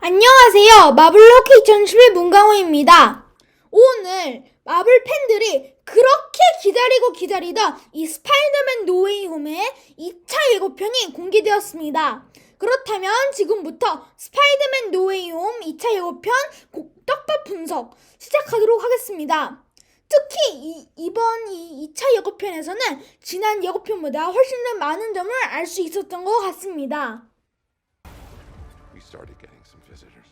안녕하세요. 마블로키 2011 문강호입니다. 오늘 마블 팬들이 그렇게 기다리던 이 스파이더맨 노웨이 홈의 2차 예고편이 공개되었습니다. 그렇다면 지금부터 스파이더맨 노웨이 홈 2차 예고편 떡밥 분석 시작하도록 하겠습니다. 특히 이번 2차 예고편에서는 지난 예고편보다 훨씬 더 많은 점을 알 수 있었던 것 같습니다. We started getting some visitors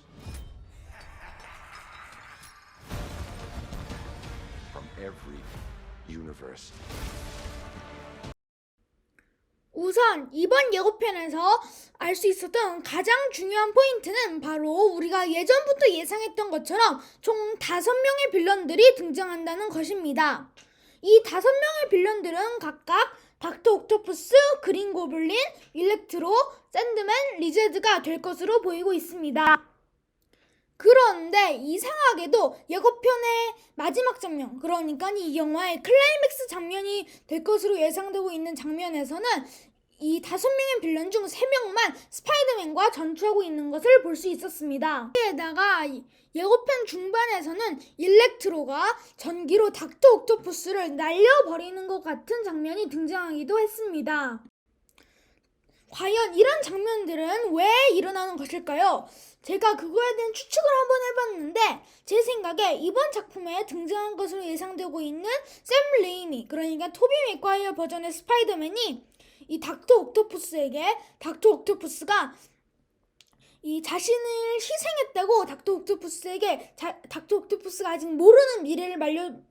from every universe. 우선 이번 예고편에서 알 수 있었던 가장 중요한 포인트는 바로 우리가 예전부터 예상했던 것처럼 총 5명의 빌런들이 등장한다는 것입니다. 이 5명의 빌런들은 각각 닥터 옥토퍼스, 그린 고블린, 일렉트로, 샌드맨, 리제드가 될 것으로 보이고 있습니다. 그런데 이상하게도 예고편의 마지막 장면, 그러니까 이 영화의 클라이맥스 장면이 될 것으로 예상되고 있는 장면에서는 이 5명의 빌런 중 3명만 스파이더맨과 전투하고 있는 것을 볼 수 있었습니다. 여기에다가 예고편 중반에서는 일렉트로가 전기로 닥터 옥토퍼스를 날려버리는 것 같은 장면이 등장하기도 했습니다. 과연 이런 장면들은 왜 일어나는 것일까요? 제가 그거에 대한 추측을 한번 해봤는데 제 생각에 이번 작품에 등장한 것으로 예상되고 있는 샘 레이미, 그러니까 토비 맥과이어 버전의 스파이더맨이 이 닥터 옥토퍼스가 이 자신을 희생했다고 닥터 옥토퍼스가 아직 모르는 미래를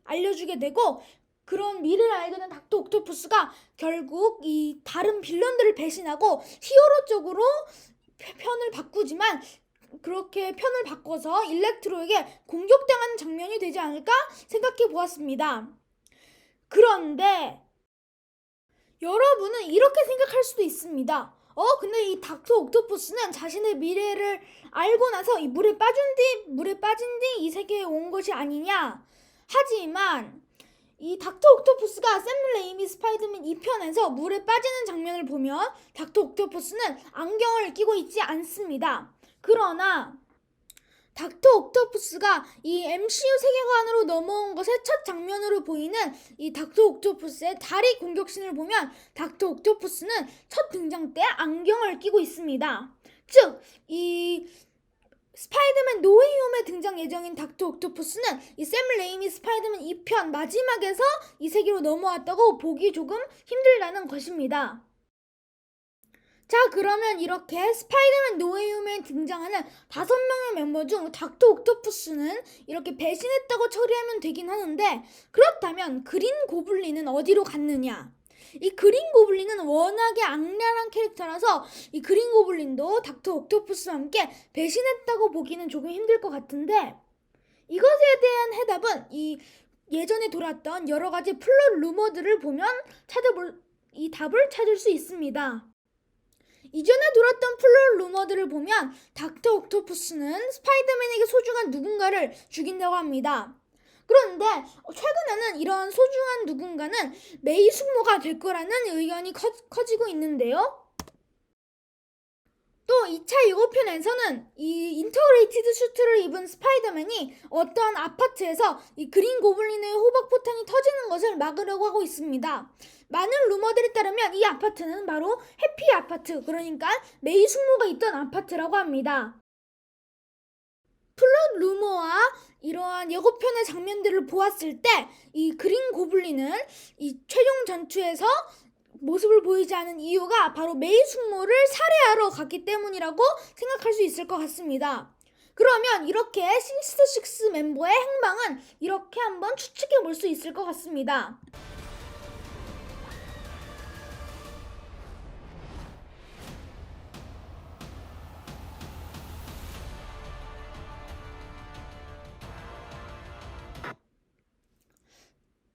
알려주게 되고, 그런 미래를 알게 된 닥터 옥토퍼스가 결국 이 다른 빌런들을 배신하고 히어로 쪽으로 편을 바꾸지만, 그렇게 편을 바꿔서 일렉트로에게 공격당하는 장면이 되지 않을까 생각해 보았습니다. 그런데 여러분은 이렇게 생각할 수도 있습니다. 근데 이 닥터 옥토퍼스는 자신의 미래를 알고 나서 이 물에 빠진 뒤 이 세계에 온 것이 아니냐. 하지만 이 닥터 옥토퍼스가 샘 레이미 스파이더맨 2편에서 물에 빠지는 장면을 보면 닥터 옥토퍼스는 안경을 끼고 있지 않습니다. 그러나 닥터 옥토퍼스가 이 MCU 세계관으로 넘어온 것의 첫 장면으로 보이는 이 닥터 옥토퍼스의 다리 공격신을 보면 닥터 옥토퍼스는 첫 등장 때 안경을 끼고 있습니다. 즉, 이 스파이더맨 노웨이 홈에 등장 예정인 닥터 옥토퍼스는 이 샘 레이미 스파이더맨 2편 마지막에서 이 세계로 넘어왔다고 보기 조금 힘들다는 것입니다. 자, 그러면 이렇게 스파이더맨 노웨이 홈에 등장하는 5명의 멤버 중 닥터 옥토퍼스는 이렇게 배신했다고 처리하면 되긴 하는데, 그렇다면 그린 고블린은 어디로 갔느냐? 이 그린 고블린은 워낙에 악랄한 캐릭터라서 이 그린 고블린도 닥터 옥토퍼스와 함께 배신했다고 보기는 조금 힘들 것 같은데, 이것에 대한 해답은 이 예전에 돌았던 여러 가지 플롯 루머들을 보면 이 답을 찾을 수 있습니다. 이전에 돌았던 플롯 루머들을 보면 닥터 옥토퍼스는 스파이더맨에게 소중한 누군가를 죽인다고 합니다. 그런데 최근에는 이런 소중한 누군가는 메이 숙모가 될 거라는 의견이 커지고 있는데요. 또 2차 예고편에서는 이 인터그레이티드 슈트를 입은 스파이더맨이 어떠한 아파트에서 이 그린 고블린의 호박포탄이 터지는 것을 막으려고 하고 있습니다. 많은 루머들에 따르면 이 아파트는 바로 해피 아파트, 그러니까 메이 숙모가 있던 아파트라고 합니다. 플롯 루머와 이러한 예고편의 장면들을 보았을 때 이 그린 고블린은 이 최종 전투에서 모습을 보이지 않은 이유가 바로 메이 숙모를 살해하러 갔기 때문이라고 생각할 수 있을 것 같습니다. 그러면 이렇게 시니스터6 멤버의 행방은 이렇게 한번 추측해 볼 수 있을 것 같습니다.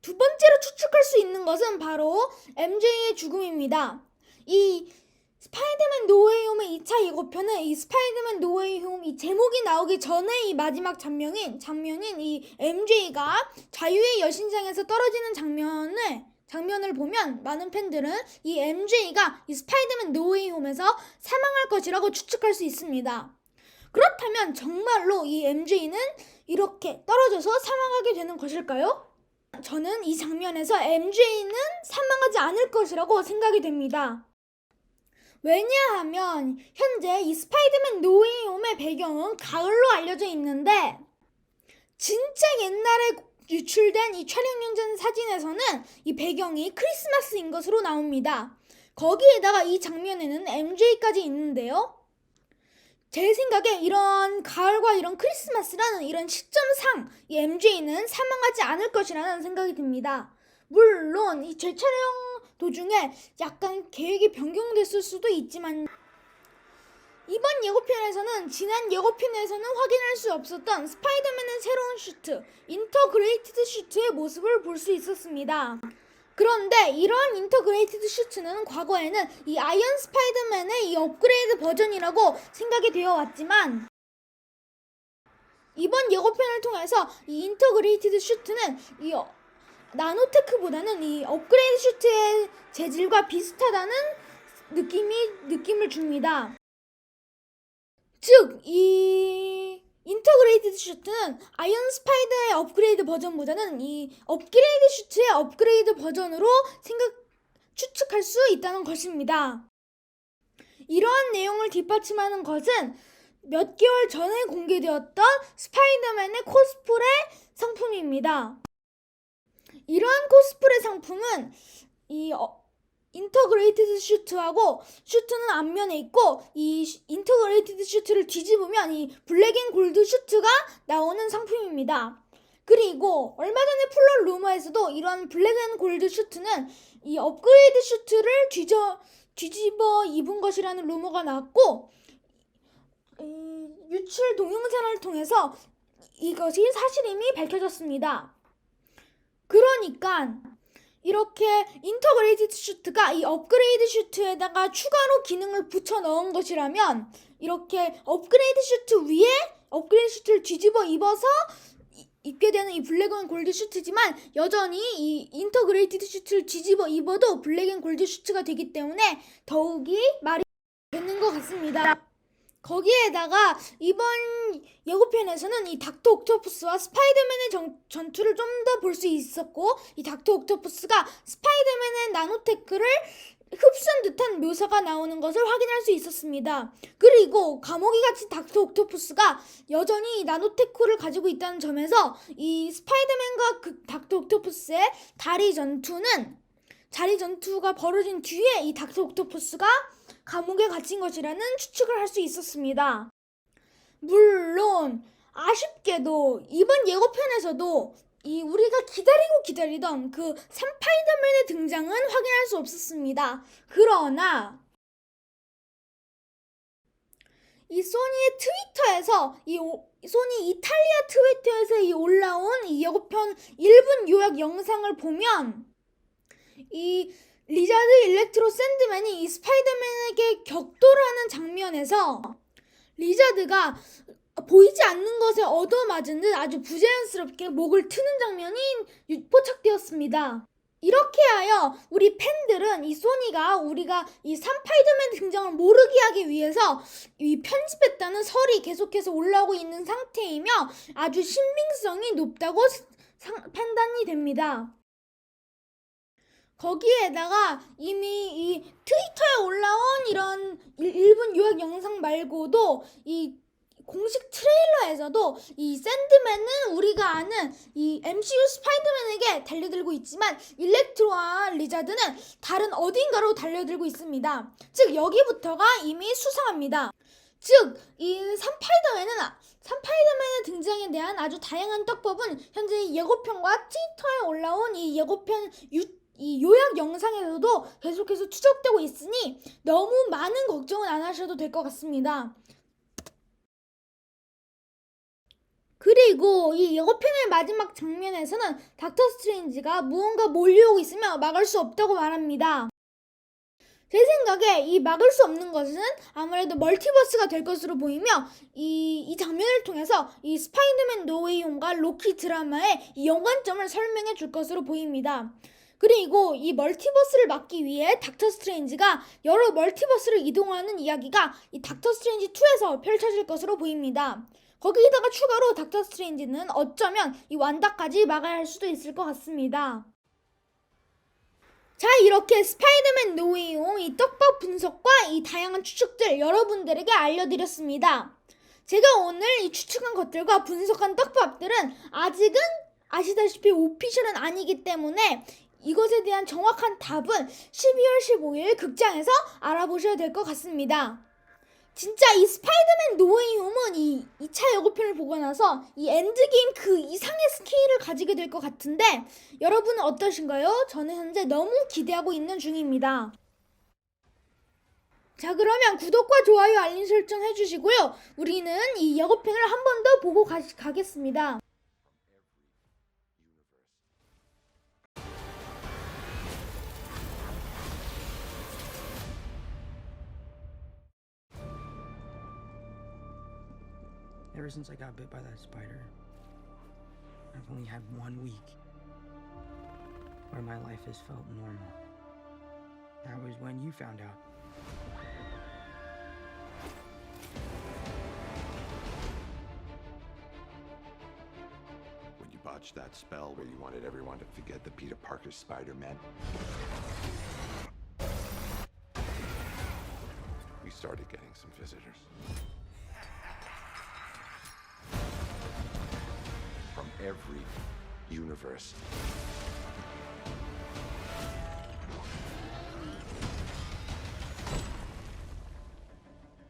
두 번째로 추측할 수 있는 것은 바로 MJ의 죽음입니다. 이 스파이더맨 노웨이 홈의 2차 예고편은 이 스파이더맨 노웨이 홈 이 제목이 나오기 전에 이 마지막 장면인 이 MJ가 자유의 여신상에서 떨어지는 장면을 보면 많은 팬들은 이 MJ가 이 스파이더맨 노웨이 홈에서 사망할 것이라고 추측할 수 있습니다. 그렇다면 정말로 이 MJ는 이렇게 떨어져서 사망하게 되는 것일까요? 저는 이 장면에서 MJ는 사망하지 않을 것이라고 생각이 됩니다. 왜냐하면 현재 이 스파이더맨 노웨이 홈의 배경은 가을로 알려져 있는데 진짜 옛날에 유출된 이 촬영 현장 사진에서는 이 배경이 크리스마스인 것으로 나옵니다. 거기에다가 이 장면에는 MJ까지 있는데요. 제 생각에 이런 가을과 이런 크리스마스라는 이런 시점상 이 MJ는 사망하지 않을 것이라는 생각이 듭니다. 물론 이 재촬영 도중에 약간 계획이 변경됐을 수도 있지만 이번 예고편에서는 지난 예고편에서는 확인할 수 없었던 스파이더맨의 새로운 슈트, 인터그레이티드 슈트의 모습을 볼 수 있었습니다. 그런데 이러한 인터그레이티드 슈트는 과거에는 이 아이언 스파이더맨의 이 업그레이드 버전이라고 생각이 되어 왔지만 이번 예고편을 통해서 이 인터그레이티드 슈트는 이 나노테크보다는 이 업그레이드 슈트의 재질과 비슷하다는 느낌을 줍니다. 즉, 이 인터그레이티드 슈트는 아이언 스파이더의 업그레이드 버전보다는 이 업그레이드 슈트의 업그레이드 버전으로 추측할 수 있다는 것입니다. 이러한 내용을 뒷받침하는 것은 몇 개월 전에 공개되었던 스파이더맨의 코스프레 상품입니다. 이러한 코스프레 상품은 이 인터그레이티드 슈트하고 슈트는 앞면에 있고 이 인터그레이티드 슈트를 뒤집으면 이 블랙 앤 골드 슈트가 나오는 상품입니다. 그리고 얼마 전에 플롯 루머에서도 이런 블랙 앤 골드 슈트는 이 업그레이드 슈트를 뒤집어 입은 것이라는 루머가 나왔고 유출 동영상을 통해서 이것이 사실임이 밝혀졌습니다. 그러니까 이렇게 인터그레이티드 슈트가 이 업그레이드 슈트에다가 추가로 기능을 붙여 넣은 것이라면 이렇게 업그레이드 슈트 위에 업그레이드 슈트를 뒤집어 입어서 입게 되는 이 블랙 앤 골드 슈트지만 여전히 이 인터그레이티드 슈트를 뒤집어 입어도 블랙 앤 골드 슈트가 되기 때문에 더욱이 말이 되는 것 같습니다. 거기에다가 이번 예고편에서는 이 닥터 옥토퍼스와 스파이더맨의 전투를 좀 더 볼 수 있었고 이 닥터 옥토퍼스가 스파이더맨의 나노테크를 흡수한 듯한 묘사가 나오는 것을 확인할 수 있었습니다. 그리고 감옥이 갇힌 닥터 옥토퍼스가 여전히 이 나노테크를 가지고 있다는 점에서 이 스파이더맨과 그 닥터 옥토퍼스의 자리 전투가 벌어진 뒤에 이 닥터 옥토퍼스가 감옥에 gathin 것이라는 추측을 할 수 있었습니다. 물론 아쉽게도 이번 예고편에서도 우리가 기다리던 그 스파이더맨의 등장은 확인할 수 없었습니다. 그러나 이 소니의 트위터에서 소니 이탈리아 트위터에서 올라온 이 예고편 1분 요약 영상을 보면 이 리자드 일렉트로 샌드맨이 이 스파이더맨에게 격돌하는 장면에서 리자드가 보이지 않는 것에 얻어맞은 듯 아주 부자연스럽게 목을 트는 장면이 포착되었습니다. 이렇게 하여 우리 팬들은 이 소니가 우리가 이 스파이더맨 등장을 모르게 하기 위해서 이 편집했다는 설이 계속해서 올라오고 있는 상태이며 아주 신빙성이 높다고 판단이 됩니다. 거기에다가 이미 이 트위터에 올라온 이런 1분 요약 영상 말고도 이 공식 트레일러에서도 이 샌드맨은 우리가 아는 이 MCU 스파이더맨에게 달려들고 있지만 일렉트로와 리자드는 다른 어딘가로 달려들고 있습니다. 즉 여기부터가 이미 수상합니다. 즉 이 스파이더맨의 등장에 대한 아주 다양한 떡밥은 현재 예고편과 트위터에 올라온 이 예고편 이 요약 영상에서도 계속해서 추적되고 있으니 너무 많은 걱정은 안 하셔도 될 것 같습니다. 그리고 이 예고편의 마지막 장면에서는 닥터 스트레인지가 무언가 몰려오고 있으며 막을 수 없다고 말합니다. 제 생각에 이 막을 수 없는 것은 아무래도 멀티버스가 될 것으로 보이며 이 장면을 통해서 이 스파이더맨 노웨이 홈과 로키 드라마의 이 연관점을 설명해 줄 것으로 보입니다. 그리고 이 멀티버스를 막기 위해 닥터 스트레인지가 여러 멀티버스를 이동하는 이야기가 이 닥터 스트레인지 2에서 펼쳐질 것으로 보입니다. 거기다가 추가로 닥터 스트레인지는 어쩌면 이 완다까지 막아야 할 수도 있을 것 같습니다. 자, 이렇게 스파이더맨 노웨이 홈 이 떡밥 분석과 이 다양한 추측들 여러분들에게 알려드렸습니다. 제가 오늘 이 추측한 것들과 분석한 떡밥들은 아직은 아시다시피 오피셜은 아니기 때문에 이것에 대한 정확한 답은 12월 15일 극장에서 알아보셔야 될 것 같습니다. 진짜 이 스파이더맨 노웨이 홈은 이 2차 예고편을 보고 나서 이 엔드게임 그 이상의 스케일을 가지게 될 것 같은데 여러분은 어떠신가요? 저는 현재 너무 기대하고 있는 중입니다. 자, 그러면 구독과 좋아요 알림 설정 해주시고요. 우리는 이 예고편을 한 번 더 보고 가겠습니다. Ever since I got bit by that spider, I've only had 1 week where my life has felt normal. That was when you found out. When you botched that spell where you wanted everyone to forget the Peter Parker Spider-Man, we started getting some visitors. From every universe.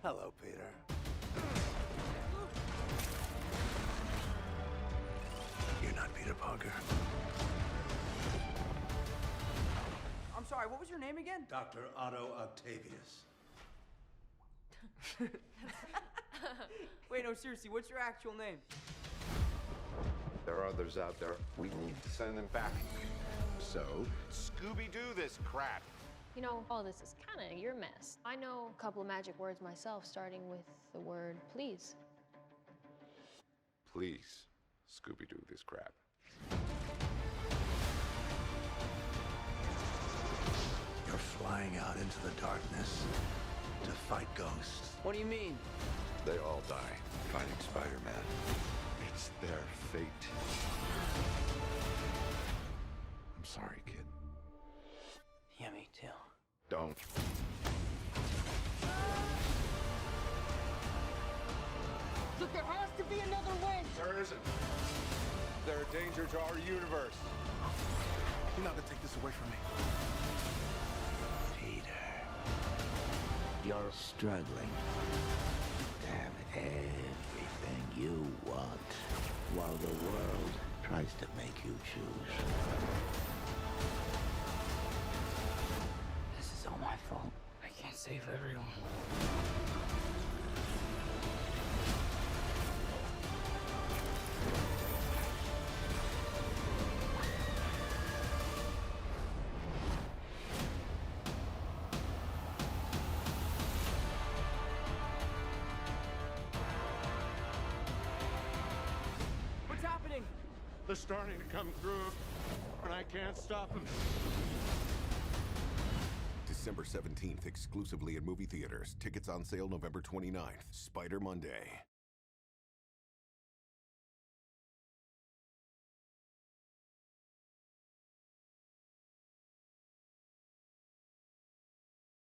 Hello, Peter. You're not Peter Parker. I'm sorry, what was your name again? Dr. Otto Octavius. Wait, no, seriously, what's your actual name? There are others out there. We need to send them back. So, Scooby-Doo this crap. You know, all this is kind of your mess. I know a couple of magic words myself, starting with the word please. Please, Scooby-Doo this crap. You're flying out into the darkness to fight ghosts. What do you mean? They all die fighting Spider-Man. It's their fate. I'm sorry, kid. Yeah, me too. Don't. Look, there has to be another way! There isn't. They're a danger to our universe. You're not gonna take this away from me. Peter, you're struggling to have everything you want while the world tries to make you choose. This is all my fault. I can't save everyone. What's happening? They're starting to come through, and I can't stop them. December 17th, exclusively in movie theaters. Tickets on sale November 29th. Spider Monday.